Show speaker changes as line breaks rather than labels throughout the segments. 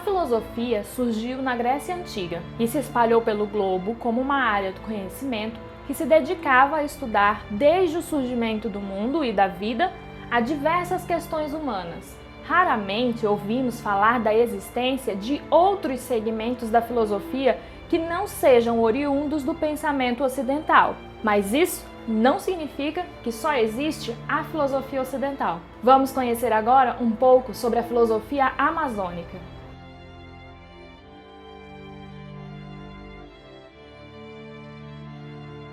filosofia surgiu na Grécia Antiga e se espalhou pelo globo como uma área do conhecimento que se dedicava a estudar desde o surgimento do mundo e da vida a diversas questões humanas. Raramente ouvimos falar da existência de outros segmentos da filosofia que não sejam oriundos do pensamento ocidental. Mas isso não significa que só existe a filosofia ocidental. Vamos conhecer agora um pouco sobre a filosofia amazônica.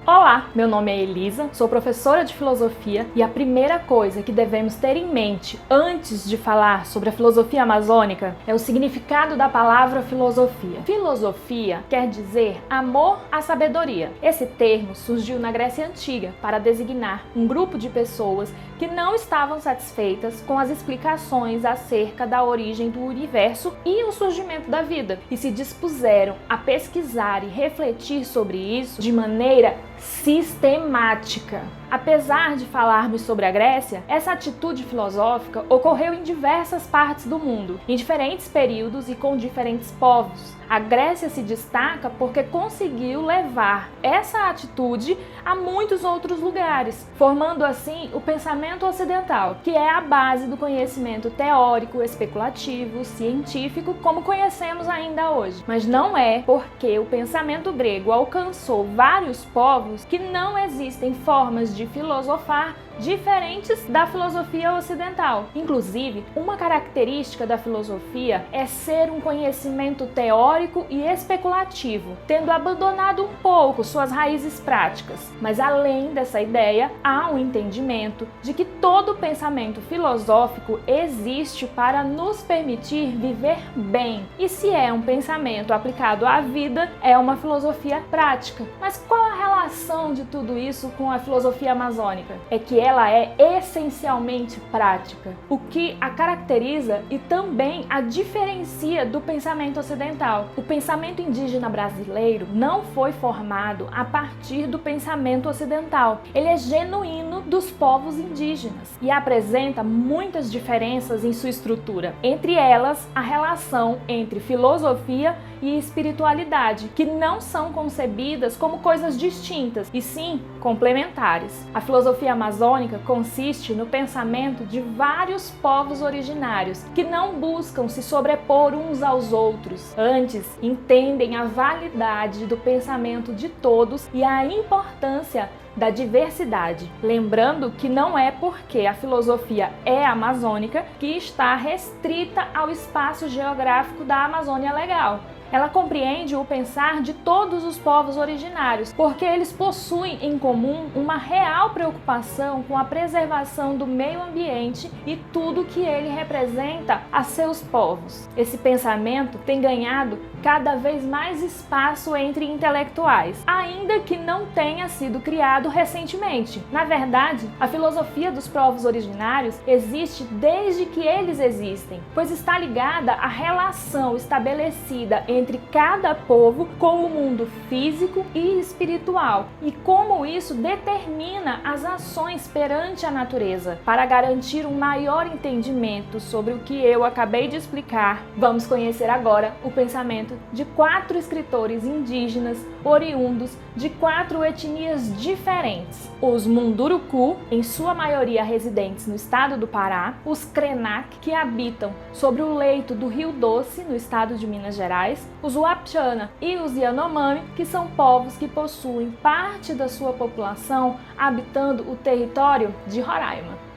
Olá, meu nome é Elisa, sou professora de filosofia e a primeira coisa que devemos ter em mente antes de falar sobre a filosofia amazônica é o significado da palavra filosofia. Filosofia quer dizer amor à sabedoria. Esse termo surgiu na Grécia Antiga para designar um grupo de pessoas que não estavam satisfeitas com as explicações acerca da origem do universo e o surgimento da vida e se dispuseram a pesquisar e refletir sobre isso de maneira sistemática. Apesar de falarmos sobre a Grécia, essa atitude filosófica ocorreu em diversas partes do mundo, em diferentes períodos e com diferentes povos. A Grécia se destaca porque conseguiu levar essa atitude a muitos outros lugares, formando assim o pensamento ocidental, que é a base do conhecimento teórico, especulativo, científico, como conhecemos ainda hoje. Mas não é porque o pensamento grego alcançou vários povos que não existem formas de filosofar diferentes da filosofia ocidental. Inclusive, uma característica da filosofia é ser um conhecimento teórico e especulativo, tendo abandonado um pouco suas raízes práticas. Mas além dessa ideia, há um entendimento de que todo pensamento filosófico existe para nos permitir viver bem. E se é um pensamento aplicado à vida, é uma filosofia prática. Mas qual a relação de tudo isso com a filosofia amazônica? É que ela é essencialmente prática, o que a caracteriza e também a diferencia do pensamento ocidental. O pensamento indígena brasileiro não foi formado a partir do pensamento ocidental. Ele é genuíno dos povos indígenas e apresenta muitas diferenças em sua estrutura, entre elas a relação entre filosofia e espiritualidade, que não são concebidas como coisas distintas, e sim complementares. A filosofia amazônica consiste no pensamento de vários povos originários que não buscam se sobrepor uns aos outros, antes entendem a validade do pensamento de todos e a importância da diversidade. Lembrando que não é porque a filosofia é amazônica que está restrita ao espaço geográfico da Amazônia Legal. Ela compreende o pensar de todos os povos originários, porque eles possuem em comum uma real preocupação com a preservação do meio ambiente e tudo que ele representa a seus povos. Esse pensamento tem ganhado cada vez mais espaço entre intelectuais, ainda que não tenha sido criado recentemente. Na verdade, a filosofia dos povos originários existe desde que eles existem, pois está ligada à relação estabelecida entre cada povo com o mundo físico e espiritual e como isso determina as ações perante a natureza. Para garantir um maior entendimento sobre o que eu acabei de explicar, vamos conhecer agora o pensamento de 4 escritores indígenas oriundos de 4 etnias diferentes: os Munduruku, em sua maioria residentes no estado do Pará, os Krenak, que habitam sobre o leito do Rio Doce, no estado de Minas Gerais, os Wapchana e os Yanomami, que são povos que possuem parte da sua população habitando o território de Roraima.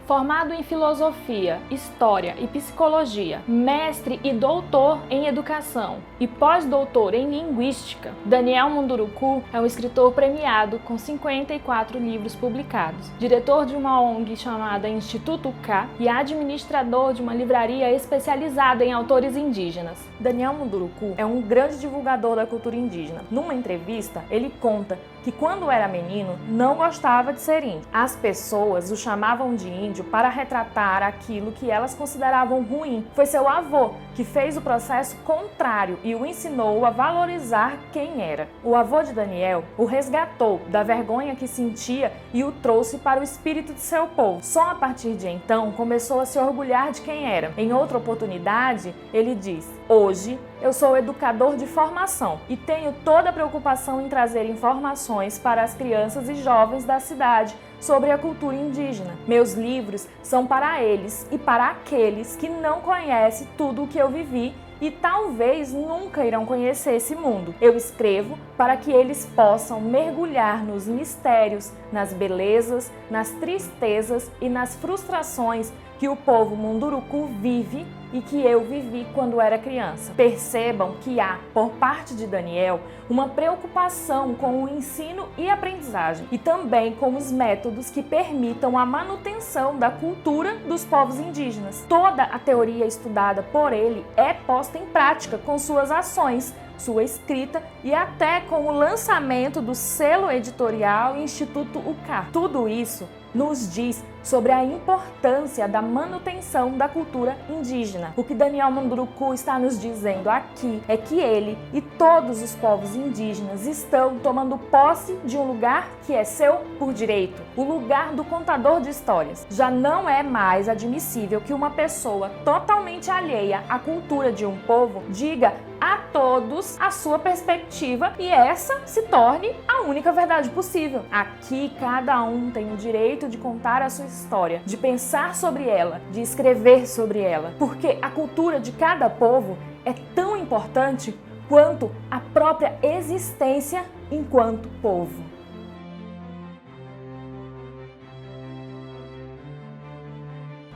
Formado em filosofia, história e psicologia, mestre e doutor em educação e pós-doutor em linguística, Daniel Munduruku é um escritor premiado com 54 livros publicados, diretor de uma ONG chamada Instituto K e administrador de uma livraria especializada em autores indígenas. Daniel Munduruku é um grande divulgador da cultura indígena. Numa entrevista, ele conta que quando era menino não gostava de ser índio. As pessoas o chamavam de índio para retratar aquilo que elas consideravam ruim. Foi seu avô que fez o processo contrário e o ensinou a valorizar quem era. O avô de Daniel o resgatou da vergonha que sentia e o trouxe para o espírito de seu povo. Só a partir de então começou a se orgulhar de quem era. Em outra oportunidade, ele diz: "Hoje eu sou educador de formação e tenho toda a preocupação em trazer informações para as crianças e jovens da cidade sobre a cultura indígena. Meus livros são para eles e para aqueles que não conhecem tudo o que eu vivi e talvez nunca irão conhecer esse mundo. Eu escrevo para que eles possam mergulhar nos mistérios, nas belezas, nas tristezas e nas frustrações que o povo Munduruku vive e que eu vivi quando era criança." Percebam que há, por parte de Daniel, uma preocupação com o ensino e aprendizagem e também com os métodos que permitam a manutenção da cultura dos povos indígenas. Toda a teoria estudada por ele é posta em prática com suas ações, sua escrita e até com o lançamento do selo editorial Instituto UCA. Tudo isso nos diz sobre a importância da manutenção da cultura indígena. O que Daniel Munduruku está nos dizendo aqui é que ele e todos os povos indígenas estão tomando posse de um lugar que é seu por direito, o lugar do contador de histórias. Já não é mais admissível que uma pessoa totalmente alheia à cultura de um povo diga a todos a sua perspectiva e essa se torne a única verdade possível. Aqui cada um tem o direito de contar a sua história, de pensar sobre ela, de escrever sobre ela, porque a cultura de cada povo é tão importante quanto a própria existência enquanto povo.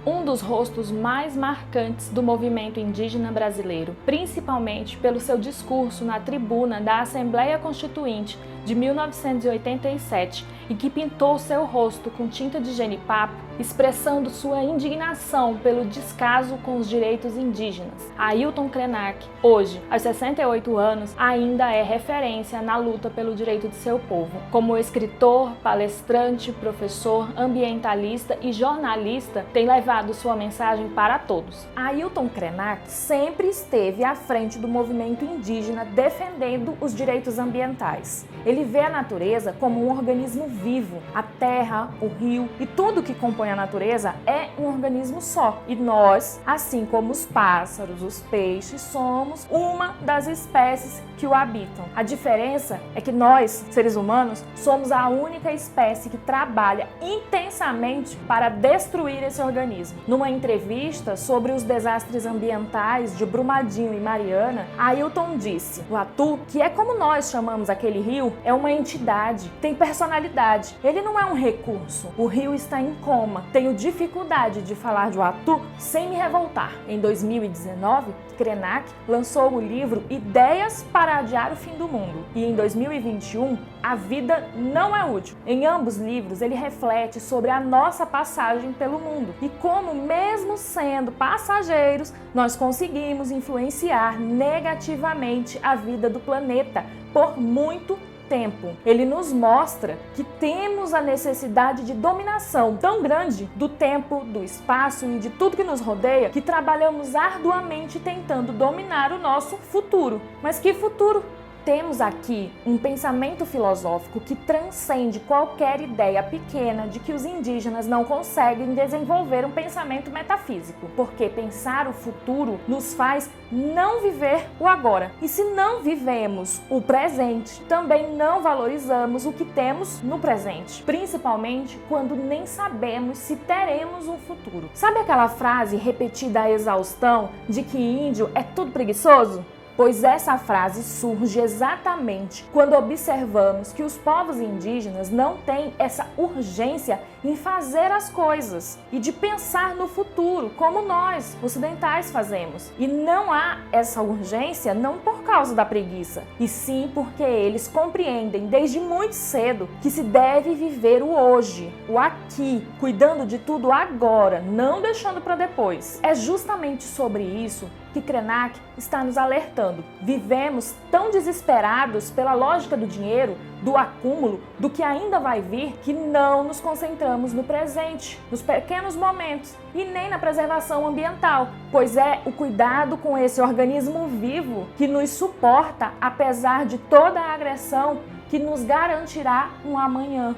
Um dos rostos mais marcantes do movimento indígena brasileiro, principalmente pelo seu discurso na tribuna da Assembleia Constituinte de 1987, e que pintou seu rosto com tinta de genipapo, expressando sua indignação pelo descaso com os direitos indígenas. Ailton Krenak, hoje, aos 68 anos, ainda é referência na luta pelo direito de seu povo. Como escritor, palestrante, professor, ambientalista e jornalista, tem levado sua mensagem para todos. Ailton Krenak sempre esteve à frente do movimento indígena defendendo os direitos ambientais. Ele vê a natureza como um organismo vivo. A terra, o rio e tudo que compõe a natureza é um organismo só. E nós, assim como os pássaros, os peixes, somos uma das espécies que o habitam. A diferença é que nós, seres humanos, somos a única espécie que trabalha intensamente para destruir esse organismo. Numa entrevista sobre os desastres ambientais de Brumadinho e Mariana, Ailton disse: "O Atu, que é como nós chamamos aquele rio, é uma entidade, tem personalidade. Ele não é um recurso. O rio está em coma. Tenho dificuldade de falar de Uatu sem me revoltar." Em 2019, Krenak lançou o livro Ideias para Adiar o Fim do Mundo. E em 2021, A Vida Não é Útil. Em ambos livros, ele reflete sobre a nossa passagem pelo mundo e como, mesmo sendo passageiros, nós conseguimos influenciar negativamente a vida do planeta por muito tempo. Ele nos mostra que temos a necessidade de dominação tão grande do tempo, do espaço e de tudo que nos rodeia, que trabalhamos arduamente tentando dominar o nosso futuro. Mas que futuro? Temos aqui um pensamento filosófico que transcende qualquer ideia pequena de que os indígenas não conseguem desenvolver um pensamento metafísico, porque pensar o futuro nos faz não viver o agora. E se não vivemos o presente, também não valorizamos o que temos no presente, principalmente quando nem sabemos se teremos um futuro. Sabe aquela frase repetida à exaustão de que índio é tudo preguiçoso? Pois essa frase surge exatamente quando observamos que os povos indígenas não têm essa urgência em fazer as coisas e de pensar no futuro, como nós, ocidentais, fazemos. E não há essa urgência não por causa da preguiça, e sim porque eles compreendem desde muito cedo que se deve viver o hoje, o aqui, cuidando de tudo agora, não deixando para depois. É justamente sobre isso que Krenak está nos alertando. Vivemos tão desesperados pela lógica do dinheiro, do acúmulo, do que ainda vai vir, que não nos concentramos no presente, nos pequenos momentos e nem na preservação ambiental, pois é o cuidado com esse organismo vivo que nos suporta, apesar de toda a agressão, que nos garantirá um amanhã.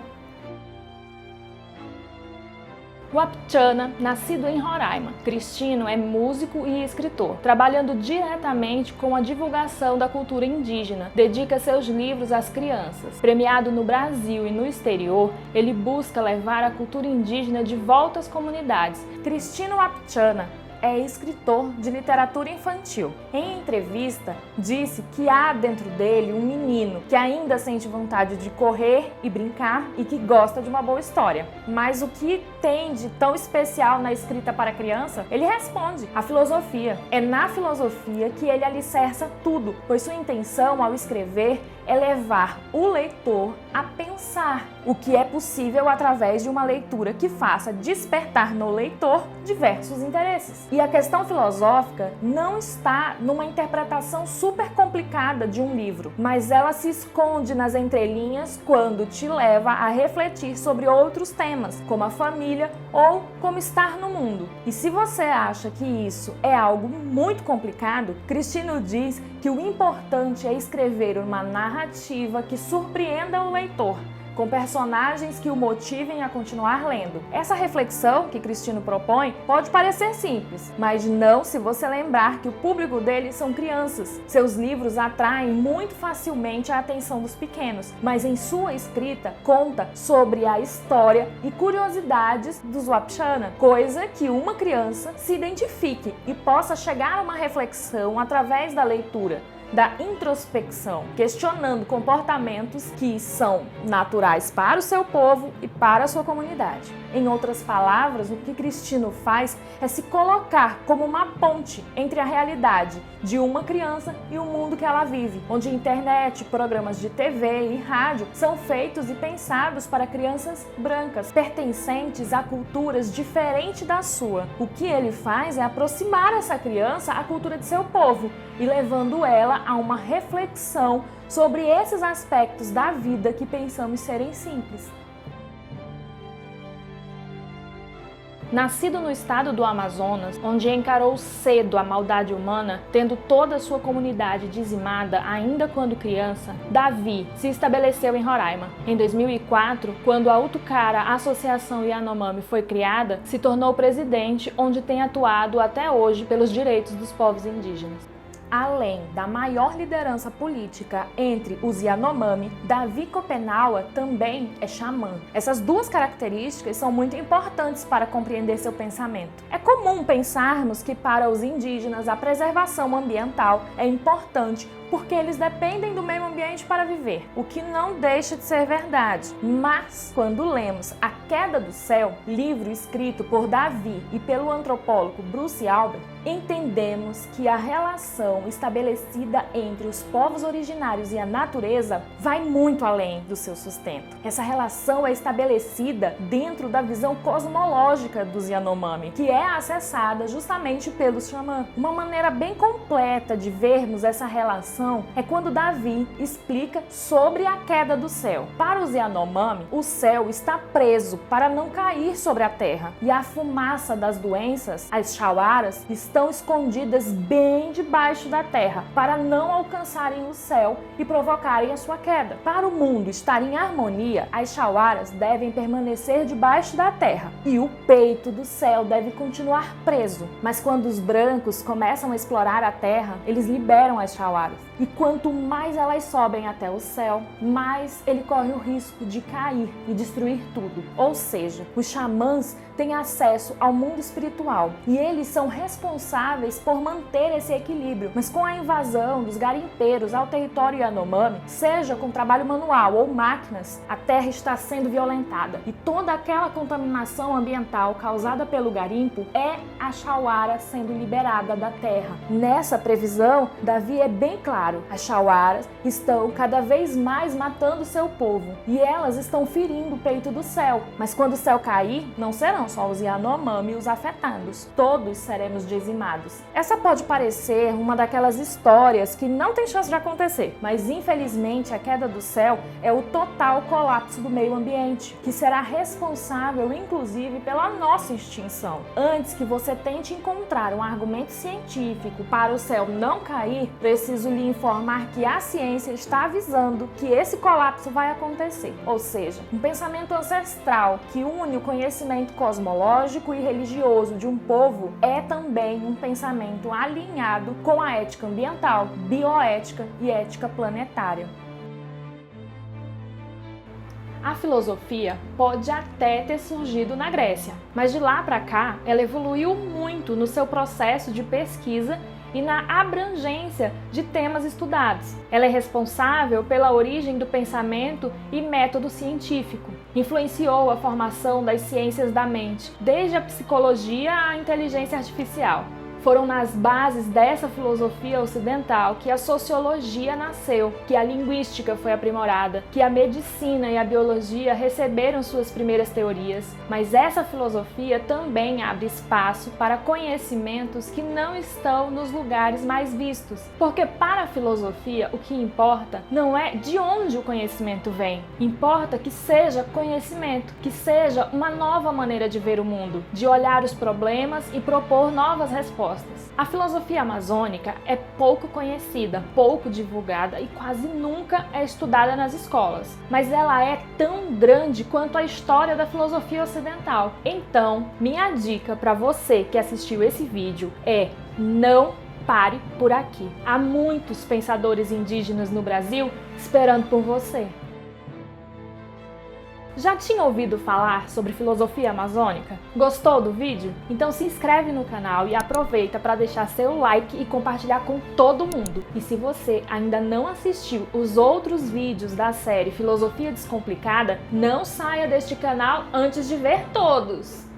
Wapchana, nascido em Roraima, Cristino é músico e escritor, trabalhando diretamente com a divulgação da cultura indígena. Dedica seus livros às crianças. Premiado no Brasil e no exterior, ele busca levar a cultura indígena de volta às comunidades. Cristino Wapchana é escritor de literatura infantil. Em entrevista, disse que há dentro dele um menino que ainda sente vontade de correr e brincar e que gosta de uma boa história. Mas o que tem de tão especial na escrita para criança? Ele responde: a filosofia. É na filosofia que ele alicerça tudo, pois sua intenção ao escrever é levar o leitor a pensar, o que é possível através de uma leitura que faça despertar no leitor diversos interesses. E a questão filosófica não está numa interpretação super complicada de um livro, mas ela se esconde nas entrelinhas quando te leva a refletir sobre outros temas, como a família ou como estar no mundo. E se você acha que isso é algo muito complicado, Cristino diz que o importante é escrever uma narrativa que surpreenda o leitor, com personagens que o motivem a continuar lendo. Essa reflexão que Cristino propõe pode parecer simples, mas não se você lembrar que o público dele são crianças. Seus livros atraem muito facilmente a atenção dos pequenos, mas em sua escrita conta sobre a história e curiosidades dos Wapchana, coisa que uma criança se identifique e possa chegar a uma reflexão através da leitura, da introspecção, questionando comportamentos que são naturais para o seu povo e para a sua comunidade. Em outras palavras, o que Cristino faz é se colocar como uma ponte entre a realidade de uma criança e o mundo que ela vive, onde internet, programas de TV e rádio são feitos e pensados para crianças brancas, pertencentes a culturas diferentes da sua. O que ele faz é aproximar essa criança à cultura de seu povo e levando ela a uma reflexão sobre esses aspectos da vida que pensamos serem simples. Nascido no estado do Amazonas, onde encarou cedo a maldade humana, tendo toda a sua comunidade dizimada ainda quando criança, Davi se estabeleceu em Roraima. Em 2004, quando a Utucara Associação Yanomami foi criada, se tornou presidente, onde tem atuado até hoje pelos direitos dos povos indígenas. Além da maior liderança política entre os Yanomami, Davi Kopenawa também é xamã. Essas duas características são muito importantes para compreender seu pensamento. É comum pensarmos que para os indígenas a preservação ambiental é importante porque eles dependem do meio ambiente para viver, o que não deixa de ser verdade. Mas, quando lemos A Queda do Céu, livro escrito por Davi e pelo antropólogo Bruce Albert, entendemos que a relação estabelecida entre os povos originários e a natureza vai muito além do seu sustento. Essa relação é estabelecida dentro da visão cosmológica dos Yanomami, que é acessada justamente pelos xamãs. Uma maneira bem completa de vermos essa relação é quando Davi explica sobre a queda do céu. Para os Yanomami, o céu está preso para não cair sobre a terra, e a fumaça das doenças, as chawaras, estão escondidas bem debaixo da terra para não alcançarem o céu e provocarem a sua queda. Para o mundo estar em harmonia, as chawaras devem permanecer debaixo da terra e o peito do céu deve continuar preso. Mas quando os brancos começam a explorar a terra, eles liberam as chawaras. E quanto mais elas sobem até o céu, mais ele corre o risco de cair e destruir tudo. Ou seja, os xamãs têm acesso ao mundo espiritual e eles são responsáveis por manter esse equilíbrio. Mas com a invasão dos garimpeiros ao território Yanomami, seja com trabalho manual ou máquinas, a terra está sendo violentada e toda aquela contaminação ambiental causada pelo garimpo é a chawara sendo liberada da terra. Nessa previsão, Davi é bem claro claro, as Chawaras estão cada vez mais matando seu povo e elas estão ferindo o peito do céu. Mas quando o céu cair, não serão só os Yanomami os afetados, todos seremos dizimados. Essa pode parecer uma daquelas histórias que não tem chance de acontecer, mas infelizmente a queda do céu é o total colapso do meio ambiente, que será responsável inclusive pela nossa extinção. Antes que você tente encontrar um argumento científico para o céu não cair, preciso lhe informar que a ciência está avisando que esse colapso vai acontecer. Ou seja, um pensamento ancestral que une o conhecimento cosmológico e religioso de um povo é também um pensamento alinhado com a ética ambiental, bioética e ética planetária. A filosofia pode até ter surgido na Grécia, mas de lá para cá ela evoluiu muito no seu processo de pesquisa e na abrangência de temas estudados. Ela é responsável pela origem do pensamento e método científico. Influenciou a formação das ciências da mente, desde a psicologia à inteligência artificial. Foram nas bases dessa filosofia ocidental que a sociologia nasceu, que a linguística foi aprimorada, que a medicina e a biologia receberam suas primeiras teorias. Mas essa filosofia também abre espaço para conhecimentos que não estão nos lugares mais vistos. Porque para a filosofia o que importa não é de onde o conhecimento vem, importa que seja conhecimento, que seja uma nova maneira de ver o mundo, de olhar os problemas e propor novas respostas. A filosofia amazônica é pouco conhecida, pouco divulgada e quase nunca é estudada nas escolas, mas ela é tão grande quanto a história da filosofia ocidental. Então, minha dica para você que assistiu esse vídeo é: não pare por aqui. Há muitos pensadores indígenas no Brasil esperando por você. Já tinha ouvido falar sobre filosofia amazônica? Gostou do vídeo? Então se inscreve no canal e aproveita para deixar seu like e compartilhar com todo mundo. E se você ainda não assistiu os outros vídeos da série Filosofia Descomplicada, não saia deste canal antes de ver todos!